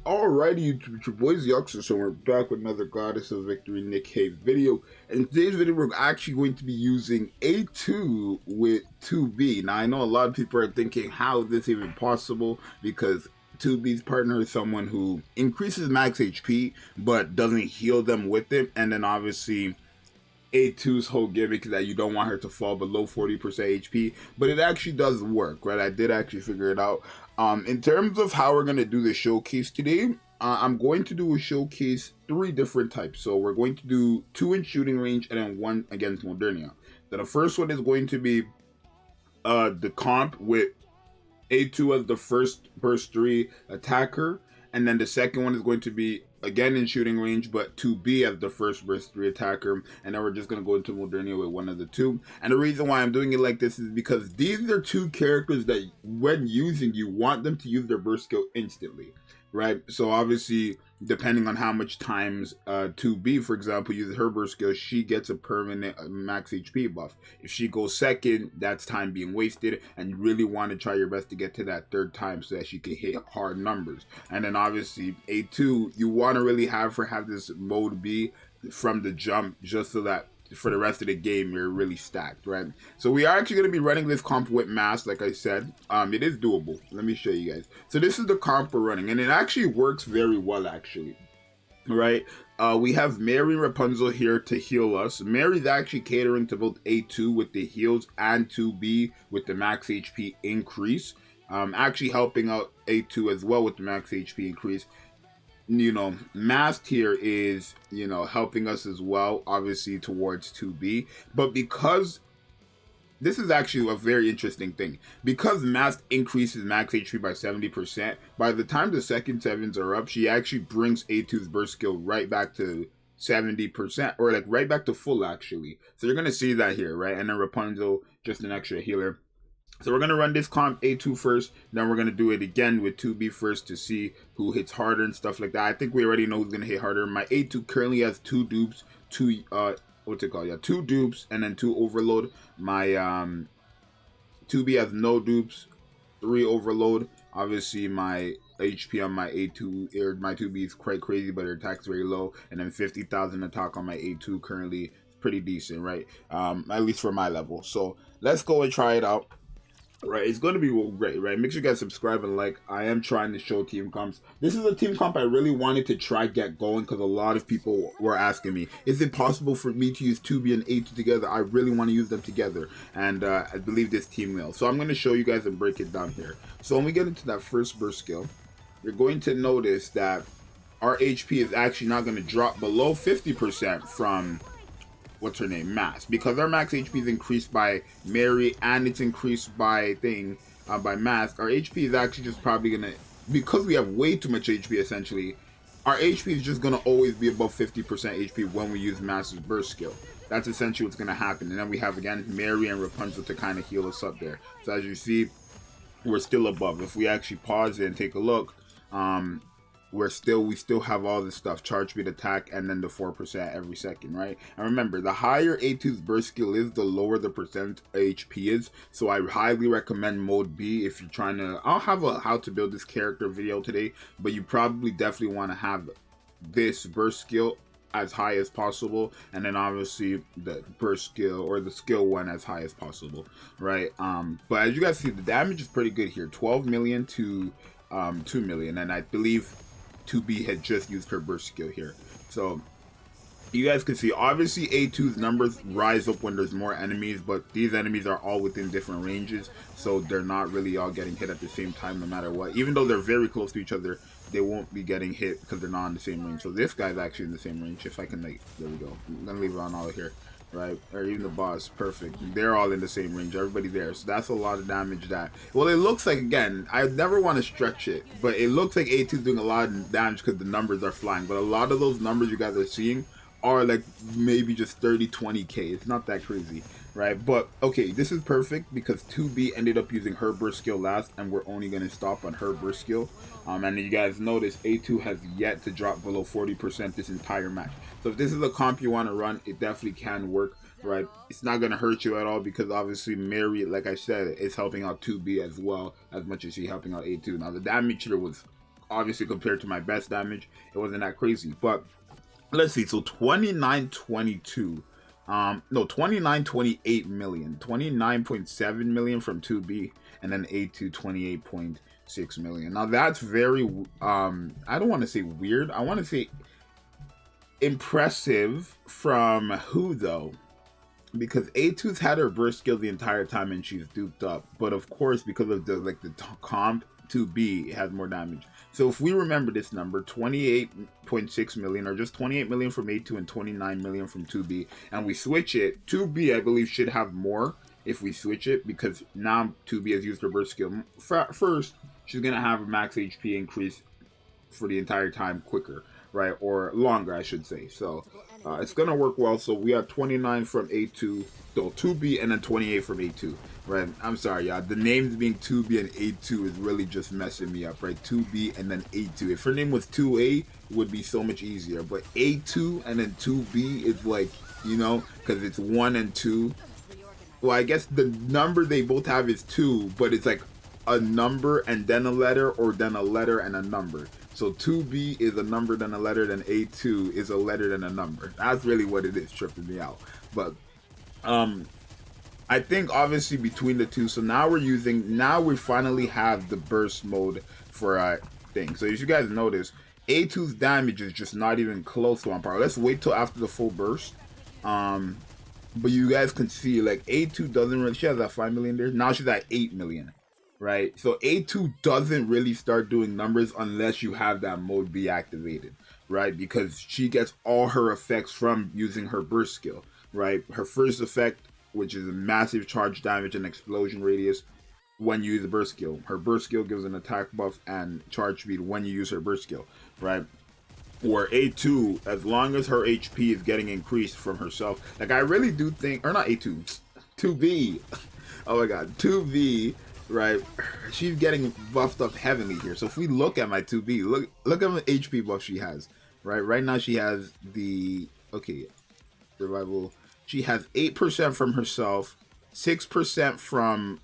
Alrighty, YouTube, it's your boy Zxous, so we're back with another Goddess of Victory Nikke video. And in today's video, we're actually going to be using A2 with 2B. Now, I know a lot of people are thinking, how is this even possible? Because 2B's partner is someone who increases max HP, but doesn't heal them with it. And then obviously, A2's whole gimmick is that you don't want her to fall below 40% HP, but it actually does work, right? I did actually figure it out. In terms of how we're going to do the showcase today, I'm going to do a showcase 3 different types. So we're going to do 2 in shooting range and then 1 against Modernia. Then the first one is going to be the comp with A2 as the first burst 3 attacker, and then the second one is going to be again in shooting range, but 2B as the first burst 3 attacker, and then we're just going to go into Modernia with one of the two. And the reason why I'm doing it like this is because these are 2 characters that when using, you want them to use their burst skill instantly, right? So obviously, depending on how much times 2B, for example, uses her burst skill, she gets a permanent max HP buff. If she goes second, that's time being wasted, and you really want to try your best to get to that 3rd time so that she can hit hard numbers. And then obviously, A2, you want to really have her have this mode B from the jump, just so that for the rest of the game you're really stacked, right? So we are actually going to be running this comp with mass, like I said. It is doable. Let me show you guys. So this is the comp we're running, and it actually works very well, actually, right? We have Mary and Rapunzel here to heal us. Mary's actually catering to both A2 with the heals and 2B with the max HP increase, actually helping out A2 as well with the max HP increase. You know, Mast here is, you know, helping us as well, obviously towards 2B, but because this is actually a very interesting thing, because Mast increases max HP by 70%, by the time the second 7s are up, she actually brings A2's burst skill right back to 70%, or like right back to full, actually. So you're gonna see that here, right? And then Rapunzel, just an extra healer. So we're going to run this comp A2 first, then we're going to do it again with 2B first to see who hits harder and stuff like that. I think we already know who's going to hit harder. My A2 currently has 2 dupes, 2, what's it called? Yeah, 2 dupes and then 2 overload. My 2B has no dupes, 3 overload. Obviously my HP on my A2, or my 2B is quite crazy, but her attack's very low. And then 50,000 attack on my A2 currently. Pretty decent, right? At least for my level. So let's go and try it out. Right, it's going to be great, right? Make sure you guys subscribe and like. I am trying to show team comps. This is a team comp I really wanted to try get going because a lot of people were asking me, is it possible for me to use 2B and A2 together? I really want to use them together, and I believe this team will. So I'm going to show you guys and break it down here. So when we get into that first burst skill, you're going to notice that our HP is actually not going to drop below 50% from what's her name, Mass, because our max HP is increased by Mary and it's increased by by Mass. Our HP is actually just probably gonna, because we have way too much HP essentially, our HP is just gonna always be above 50% HP when we use Mass's burst skill. That's essentially what's gonna happen. And then we have again Mary and Rapunzel to kind of heal us up there. So as you see, we're still above. If we actually pause it and take a look, we still have all this stuff, charge speed, attack, and then the 4% every second, right? And remember, the higher A2's burst skill is, the lower the percent HP is. So I highly recommend mode B if you're trying to. I'll have a how to build this character video today, but you probably definitely want to have this burst skill as high as possible, and then obviously the burst skill or the skill one as high as possible, right? But as you guys see, the damage is pretty good here, 12 million to 2 million, and I believe 2B had just used her burst skill here. So you guys can see, obviously A2's numbers rise up when there's more enemies, but these enemies are all within different ranges, so they're not really all getting hit at the same time no matter what. Even though they're very close to each other, they won't be getting hit because they're not in the same range. So this guy's actually in the same range. If I can, like, there we go. I'm gonna leave it on all here, right? Or even the boss, perfect. They're all in the same range, everybody there. So that's a lot of damage that, well, it looks like, again, I never want to stretch it, but it looks like A2 is doing a lot of damage because the numbers are flying. But a lot of those numbers you guys are seeing are like maybe just 30-20k. It's not that crazy, right? But okay, this is perfect because 2B ended up using her burst skill last, and we're only going to stop on her burst skill. And you guys notice A2 has yet to drop below 40% this entire match. So if this is a comp you want to run, it definitely can work, right? It's not going to hurt you at all because obviously Mary, like I said, is helping out 2B as well as much as she's helping out A2. Now the damage here was obviously compared to my best damage, it wasn't that crazy. But let's see, so 2922, no, 29.28 million, 29.7 million from 2B, and then A2 28.6 million. Now that's very I don't want to say weird, I want to say impressive. From who though? Because A2's had her burst skill the entire time and she's duped up, but of course because of the comp, 2B has more damage. So if we remember this number, 28.6 million, or just 28 million from A2 and 29 million from 2B, and we switch it, 2B I believe should have more if we switch it, because now 2B has used her burst skill. First, she's going to have a max HP increase for the entire time quicker, right? Or longer, I should say. So it's going to work well. So we have 29 from A2, so 2B, and then 28 from A2, right? I'm sorry, y'all. The names being 2B and A2 is really just messing me up, right? 2B and then A2. If her name was 2A, it would be so much easier. But A2 and then 2B is like, you know, because it's 1 and 2. Well, I guess the number they both have is 2, but it's like a number and then a letter, or then a letter and a number. So 2B is a number then a letter, then A2 is a letter then a number. That's really what it is, tripping me out. But I think obviously between the two, so now we finally have the burst mode for thing. So as you guys notice, A2's damage is just not even close to on par. Let's wait till after the full burst. But you guys can see, like, A2 doesn't really, she has that 5 million there. Now she's at 8 million, right? So A2 doesn't really start doing numbers unless you have that mode be activated, right? Because she gets all her effects from using her burst skill, right? Her first effect, which is a massive charge damage and explosion radius when you use the burst skill. Her burst skill gives an attack buff and charge speed when you use her burst skill, right? Or A2, as long as her HP is getting increased from herself. Like, I really do think, or not A2, 2B. Oh my god, 2B, right? She's getting buffed up heavily here. So if we look at my 2B, look at the HP buff she has, right? Right now she has the, okay, survival. She has 8% from herself, 6% from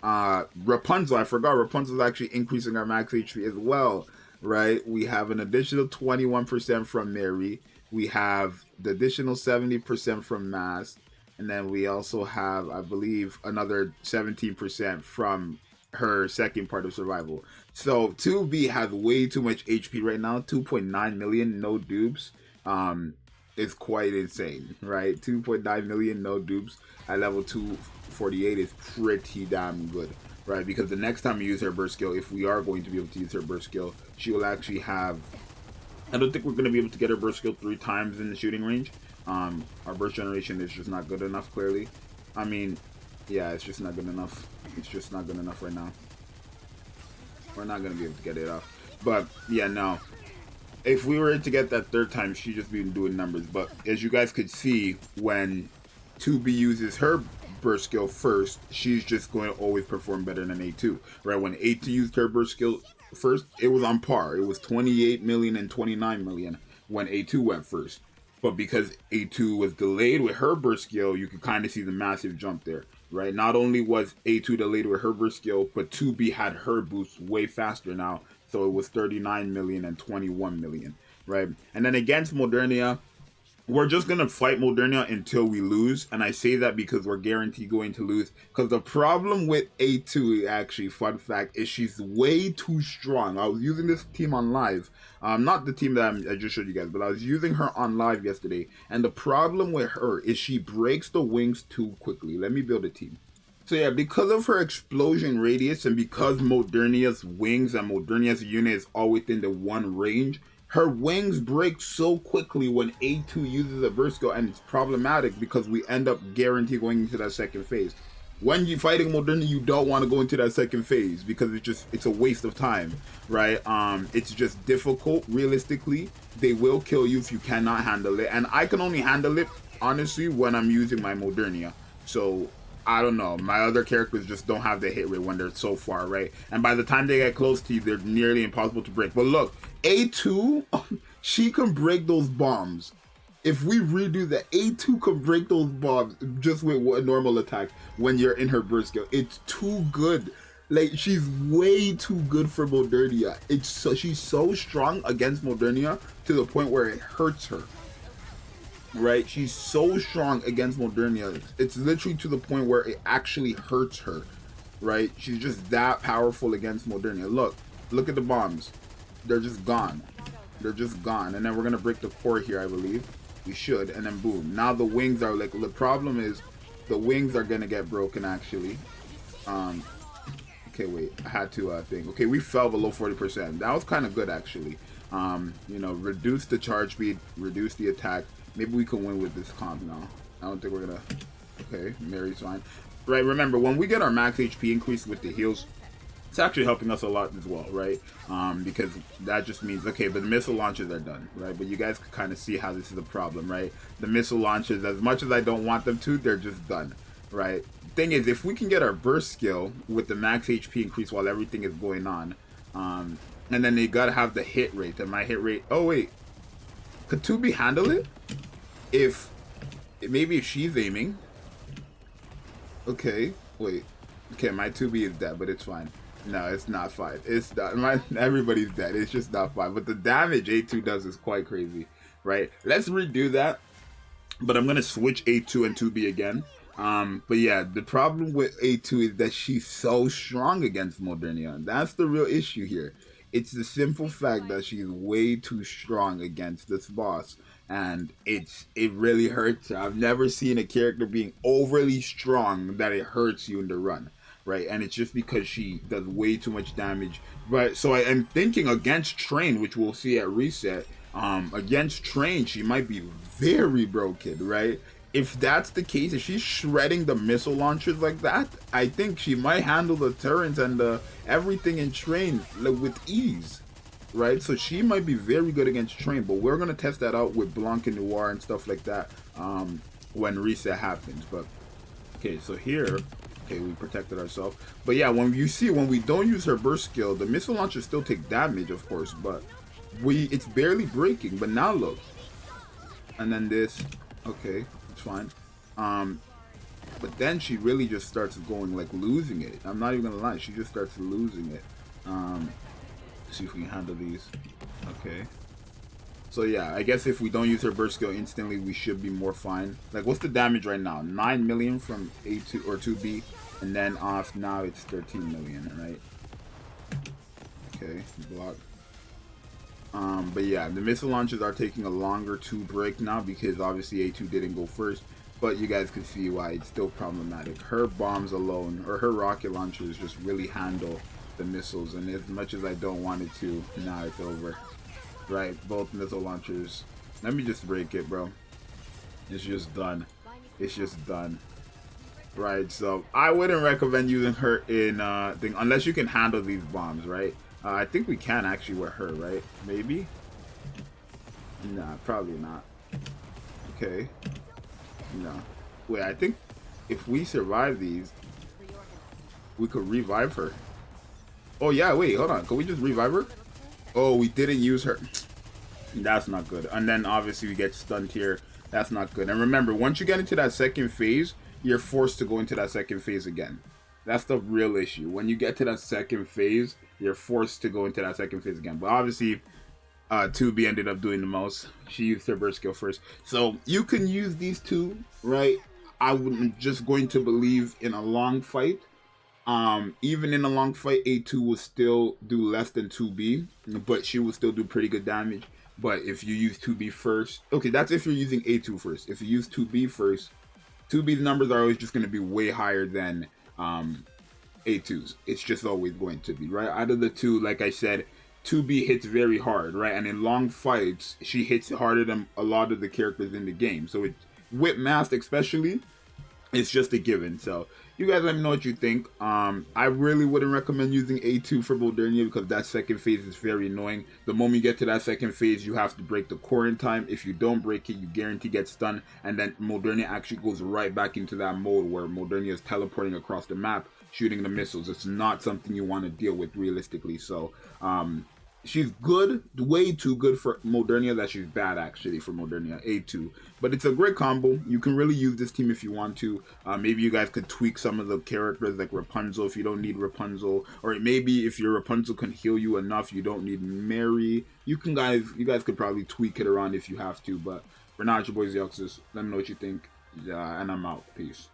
Rapunzel. I forgot Rapunzel is actually increasing our max HP as well, right? We have an additional 21% from Mary. We have the additional 70% from Mask. And then we also have, I believe, another 17% from her second part of survival. So 2B has way too much HP right now. 2.9 million, no dupes. Is quite insane, right? 2.9 million, no dupes at level 248 is pretty damn good, right? Because the next time you use her burst skill, if we are going to be able to use her burst skill, she will actually have, I don't think we're going to be able to get her burst skill 3 times in the shooting range. Our burst generation is just not good enough, clearly. I mean, yeah, it's just not good enough. It's just not good enough right now. We're not going to be able to get it off. But yeah, no. If we were to get that 3rd time, she'd just be doing numbers. But as you guys could see, when 2B uses her burst skill first, she's just going to always perform better than A2, right? When A2 used her burst skill first, it was on par. It was 28 million and 29 million when A2 went first. But because A2 was delayed with her burst skill, you could kind of see the massive jump there, right? Not only was A2 delayed with her burst skill, but 2B had her boost way faster now. So it was 39 million and 21 million, right? And then against Modernia, we're just going to fight Modernia until we lose. And I say that because we're guaranteed going to lose. Because the problem with A2, actually, fun fact, is she's way too strong. I was using this team on live. Not the team that I just showed you guys, but I was using her on live yesterday. And the problem with her is she breaks the wings too quickly. Let me build a team. So yeah, because of her explosion radius and because Modernia's wings and Modernia's unit is all within the 1 range, her wings break so quickly when A2 uses a burst skill, and it's problematic because we end up guaranteed going into that 2nd phase. When you're fighting Modernia, you don't want to go into that 2nd phase because it's a waste of time, right? It's just difficult. Realistically, they will kill you if you cannot handle it, and I can only handle it honestly when I'm using my Modernia. So I don't know, my other characters just don't have the hit rate when they're so far, right? And by the time they get close to you, they're nearly impossible to break. But look, A2, she can break those bombs. If we redo that, A2 can break those bombs just with a normal attack when you're in her burst skill. It's too good. Like, she's way too good for Modernia. She's so strong against Modernia to the point where it hurts her. Right? She's so strong against Modernia. It's literally to the point where it actually hurts her. Right? She's just that powerful against Modernia. Look at the bombs. They're just gone. They're just gone. And then we're gonna break the core here, I believe. We should. And then boom. Now the wings are like, the problem is the wings are gonna get broken actually. Okay, wait. I had to think. Okay, we fell below 40%. That was kind of good actually. You know, reduce the charge speed, reduce the attack. Maybe we can win with this comp now. I don't think we're gonna. Okay, Mary's fine. Right, remember, when we get our max HP increase with the heals, it's actually helping us a lot as well, right? Because that just means, okay, but the missile launches are done, right? But you guys can kind of see how this is a problem, right? The missile launches, as much as I don't want them to, they're just done, right? Thing is, if we can get our burst skill with the max HP increase while everything is going on, and then they gotta have the hit rate, and my hit rate, oh wait, could 2B handle it? Maybe if she's aiming. Okay, wait. Okay, my 2B is dead, but it's fine. No, it's not fine. It's not. Everybody's dead. It's just not fine. But the damage A2 does is quite crazy, right? Let's redo that. But I'm gonna switch A2 and 2B again. But yeah, the problem with A2 is that she's so strong against Modernia. That's the real issue here. It's the simple fact that she's way too strong against this boss. And it really hurts her. I've never seen a character being overly strong that it hurts you in the run, right? And it's just because she does way too much damage. But so I am thinking against Train, which we'll see at reset. Against Train, she might be very broken, right? If that's the case, if she's shredding the missile launchers like that, I think she might handle the turrets and everything in Train with ease. Right, so she might be very good against Train, but we're gonna test that out with Blanc and Noir and stuff like that when reset happens. But okay, so here, okay, we protected ourselves. But yeah, when we don't use her burst skill, the missile launchers still take damage, of course, but it's barely breaking. But now look, and then this, okay, it's fine. But then she really just starts going like losing it. I'm not even gonna lie, she just starts losing it. See if we can handle these. Okay. So yeah, I guess if we don't use her burst skill instantly, we should be more fine. Like, what's the damage right now? 9 million from A2 or 2B, and then off now it's 13 million, right? Okay, block. But yeah, the missile launches are taking a longer to break now because obviously A2 didn't go first. But you guys can see why it's still problematic. Her bombs alone, or her rocket launchers, just really handle the missiles, and as much as I don't want it to, now it's over. Right, both missile launchers. Let me just break it, bro. It's just done. It's just done. Right, so I wouldn't recommend using her in thing unless you can handle these bombs, right? I think we can actually with her, right? Maybe? Nah, probably not. Okay. No. Wait, I think if we survive these, we could revive her. Oh yeah, wait, hold on. Can we just revive her? Oh, we didn't use her. That's not good. And then obviously we get stunned here. That's not good. And remember, once you get into that second phase, you're forced to go into that second phase again. That's the real issue. When you get to that second phase, you're forced to go into that second phase again. But obviously, 2B ended up doing the most. She used her burst skill first. So you can use these two, right? I'm just going to believe in a long fight. Even in a long fight, A2 will still do less than 2B, but she will still do pretty good damage. But if you use 2B first, okay, that's if you're using A2 first. If you use 2B first, 2B's numbers are always just going to be way higher than A2's. It's just always going to be, right? Out of the two, like I said, 2B hits very hard, right? And in long fights, she hits harder than a lot of the characters in the game. So with Mask especially, it's just a given. So you guys let me know what you think. I really wouldn't recommend using A2 for Modernia because that second phase is very annoying. The moment you get to that second phase, you have to break the core in time. If you don't break it, you guarantee get stunned. And then Modernia actually goes right back into that mode where Modernia is teleporting across the map, shooting the missiles. It's not something you want to deal with realistically. So she's good, way too good for Modernia that she's bad actually for Modernia, A2. But it's a great combo. You can really use this team if you want to. Maybe you guys could tweak some of the characters like Rapunzel if you don't need Rapunzel. Or maybe if your Rapunzel can heal you enough, you don't need Mary. You guys could probably tweak it around if you have to. But for now, it's your boy Zxous. Let me know what you think. And I'm out. Peace.